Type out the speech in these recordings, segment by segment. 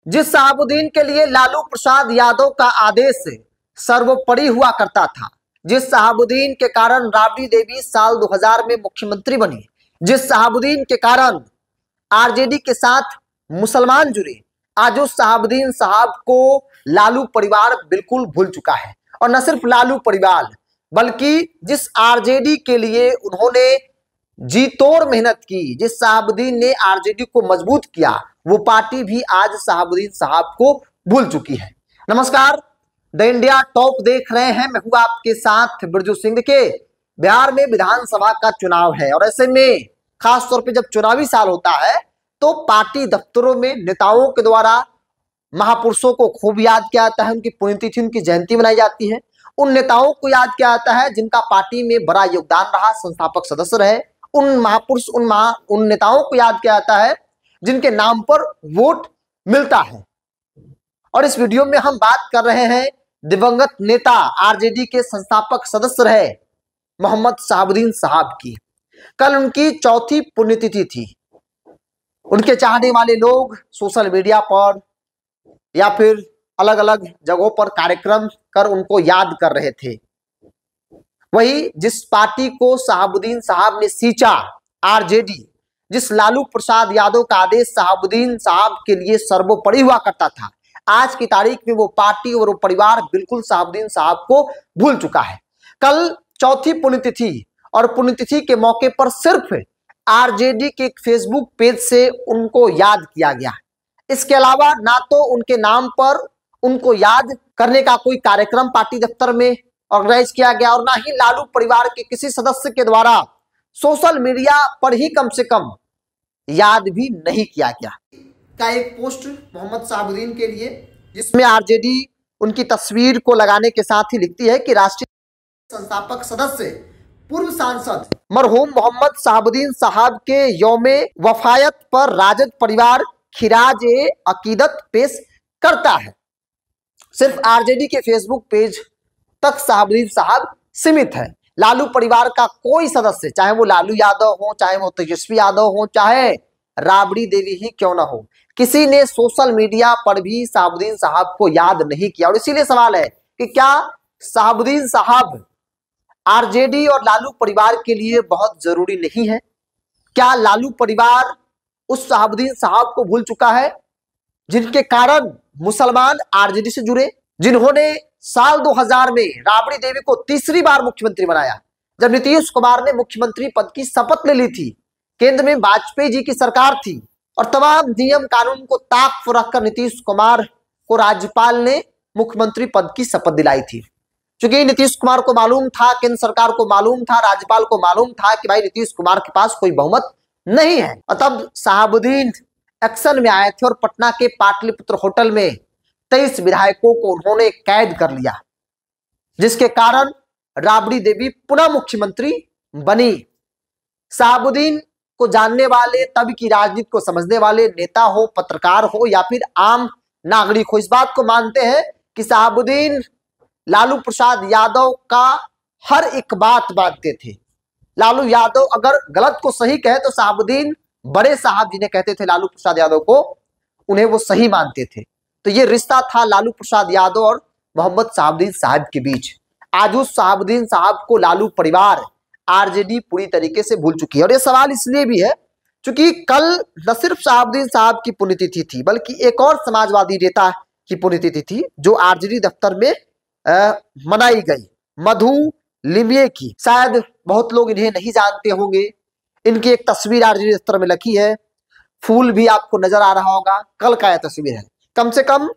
जिस शहाबुद्दीन के लिए लालू प्रसाद यादव का आदेश सर्वोपरि हुआ करता था, जिस शहाबुद्दीन के कारण राबड़ी देवी साल 2000 में मुख्यमंत्री बनी, जिस शहाबुद्दीन के कारण आरजेडी के साथ मुसलमान जुड़े, आज उस शहाबुद्दीन साहब को लालू परिवार बिल्कुल भूल चुका है। और न सिर्फ लालू परिवार बल्कि जिस आरजेडी के लिए उन्होंने जी तोड़ मेहनत की, जिस शहाबुद्दीन ने आरजेडी को मजबूत किया, वो पार्टी भी आज शहाबुद्दीन साहब को भूल चुकी है। नमस्कार, द इंडिया टॉप देख रहे हैं, मैं हूं आपके साथ बिरजू सिंह। के बिहार में विधानसभा का चुनाव है और ऐसे में खास तौर पे जब चुनावी साल होता है तो पार्टी दफ्तरों में नेताओं के द्वारा महापुरुषों को खूब याद किया जाता है, उनकी पुण्यतिथि, उनकी जयंती मनाई जाती है। उन नेताओं को याद किया जाता है जिनका पार्टी में बड़ा योगदान रहा, संस्थापक सदस्य रहे। उन महापुरुष उन नेताओं को याद किया जाता है जिनके नाम पर वोट मिलता है। और इस वीडियो में हम बात कर रहे हैं दिवंगत नेता आरजेडी के संस्थापक सदस्य रहे मोहम्मद शहाबुद्दीन साहब की। कल उनकी चौथी पुण्यतिथि थी। उनके चाहने वाले लोग सोशल मीडिया पर या फिर अलग अलग जगहों पर कार्यक्रम कर उनको याद कर रहे थे। वही जिस पार्टी को शहाबुद्दीन साहब ने सींचा, आरजेडी, जिस लालू प्रसाद यादव का आदेश शहाबुद्दीन साहब के लिए सर्वोपरि हुआ करता था, आज की तारीख में वो पार्टी और वो परिवार बिल्कुल शहाबुद्दीन साहब को भूल चुका है। कल चौथी पुण्यतिथि और पुण्यतिथि के मौके पर सिर्फ आरजेडी के फेसबुक पेज से उनको याद किया गया। इसके अलावा ना तो उनके नाम पर उनको याद करने का कोई कार्यक्रम पार्टी दफ्तर में ऑर्गेनाइज किया गया और ना ही लालू परिवार के किसी सदस्य के द्वारा सोशल मीडिया पर ही कम से कम याद भी नहीं किया गया। का एक पोस्ट मोहम्मद शहाबुद्दीन के लिए जिसमें आरजेडी उनकी तस्वीर को लगाने के साथ ही लिखती है कि राष्ट्रीय संस्थापक सदस्य पूर्व सांसद मरहूम मोहम्मद शहाबुद्दीन साहब के यौमे वफायत पर राजद परिवार खिराज अकीदत पेश करता है। सिर्फ आरजेडी के फेसबुक पेज तक शहाबुद्दीन साहब सीमित है। लालू परिवार का कोई सदस्य, चाहे वो लालू यादव हो, चाहे वो तेजस्वी यादव हो, चाहे राबड़ी देवी ही क्यों ना हो, किसी ने सोशल मीडिया पर भी शहाबुद्दीन साहब को याद नहीं किया। और इसीलिए सवाल है कि क्या शहाबुद्दीन साहब आरजेडी और लालू परिवार के लिए बहुत जरूरी नहीं है? क्या लालू परिवार उस शहाबुद्दीन साहब को भूल चुका है जिनके कारण मुसलमान आरजेडी से जुड़े, जिन्होंने साल 2000 में राबड़ी देवी को तीसरी बार मुख्यमंत्री बनाया, जब नीतीश कुमार ने मुख्यमंत्री पद की शपथ ले ली थी, केंद्र में वाजपेयी जी की सरकार थी और तमाम नियम कानून को ताक पर रखकर नीतीश कुमार को राज्यपाल ने मुख्यमंत्री पद की शपथ दिलाई थी। क्योंकि नीतीश कुमार को मालूम था, केंद्र सरकार को मालूम था, राज्यपाल को मालूम था कि भाई नीतीश कुमार के पास कोई बहुमत नहीं है। और तब शहाबुद्दीन एक्शन में आए थे और पटना के पाटलिपुत्र होटल में 23 विधायकों को उन्होंने कैद कर लिया, जिसके कारण राबड़ी देवी पुनः मुख्यमंत्री बनी। शहाबुद्दीन को जानने वाले, तब की राजनीति को समझने वाले नेता हो, पत्रकार हो या फिर आम नागरिक हो, इस बात को मानते हैं कि शहाबुद्दीन लालू प्रसाद यादव का हर एक बात मानते थे। लालू यादव अगर गलत को सही कहे तो शहाबुद्दीन बड़े साहब जिन्हें कहते थे लालू प्रसाद यादव को, उन्हें वो सही मानते थे। तो ये रिश्ता था लालू प्रसाद यादव और मोहम्मद शहाबुद्दीन साहब के बीच। आज उस शहाबुद्दीन साहब को लालू परिवार, आरजेडी पूरी तरीके से भूल चुकी है। और ये सवाल इसलिए भी है क्योंकि कल न सिर्फ शहाबुद्दीन साहब की पुण्यतिथि थी बल्कि एक और समाजवादी नेता की पुण्यतिथि थी जो आरजेडी दफ्तर में मनाई गई, मधु लिमये की। शायद बहुत लोग इन्हें नहीं जानते होंगे। इनकी एक तस्वीर आरजेडी दफ्तर में लगी है, फूल भी आपको नजर आ रहा होगा। कल का यह तस्वीर है। कम से कम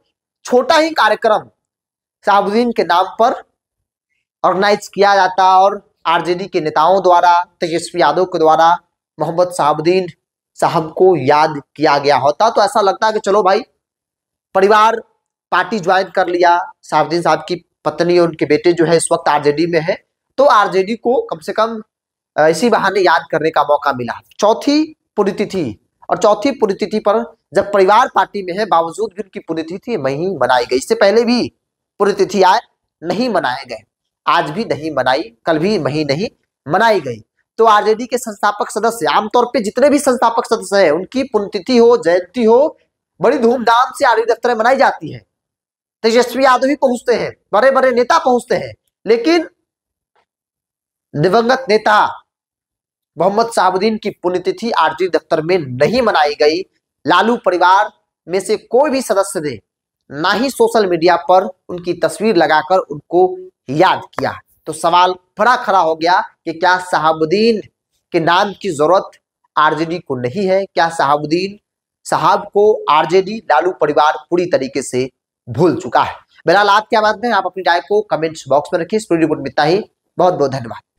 छोटा ही कार्यक्रम शहाबुद्दीन के नाम पर ऑर्गेनाइज किया जाता और आरजेडी के नेताओं द्वारा, तेजस्वी यादव के द्वारा मोहम्मद शहाबुद्दीन साहब को याद किया गया होता तो ऐसा लगता है कि चलो भाई, परिवार पार्टी ज्वाइन कर लिया, शहाबुद्दीन साहब की पत्नी और उनके बेटे जो है इस वक्त आरजेडी में है, तो आरजेडी को कम से कम इसी बहाने याद करने का मौका मिला। चौथी पुण्यतिथि और चौथी पुण्यतिथि पर जब परिवार पार्टी में है, बावजूद भी उनकी पुण्यतिथि नहीं मनाई गई। इससे पहले भी पुण्यतिथि आए, नहीं मनाए गए, आज भी नहीं मनाई, कल भी नहीं मनाई गई। तो आरजेडी के संस्थापक सदस्य, आमतौर पे जितने भी संस्थापक सदस्य हैं, उनकी पुण्यतिथि हो, जयंती हो, बड़ी धूमधाम से आरजेडी दफ्तर में मनाई जाती है। तेजस्वी यादव भी पहुंचते हैं, बड़े बड़े नेता पहुंचते हैं, लेकिन दिवंगत नेता मोहम्मद शहाबुद्दीन की पुण्यतिथि आरजेडी दफ्तर में नहीं मनाई गई। लालू परिवार में से कोई भी सदस्य ने ना ही सोशल मीडिया पर उनकी तस्वीर लगाकर उनको याद किया। तो सवाल बड़ा खड़ा हो गया कि क्या शहाबुद्दीन के नाम की जरूरत आरजेडी को नहीं है? क्या शहाबुद्दीन साहब को आरजेडी लालू परिवार पूरी तरीके से भूल चुका है? बहरहाल आप क्या मानते हैं? आप अपनी राय को कमेंट्स बॉक्स में रखिए। स्टूडियो रिपोर्ट में इतना ही। बहुत बहुत धन्यवाद।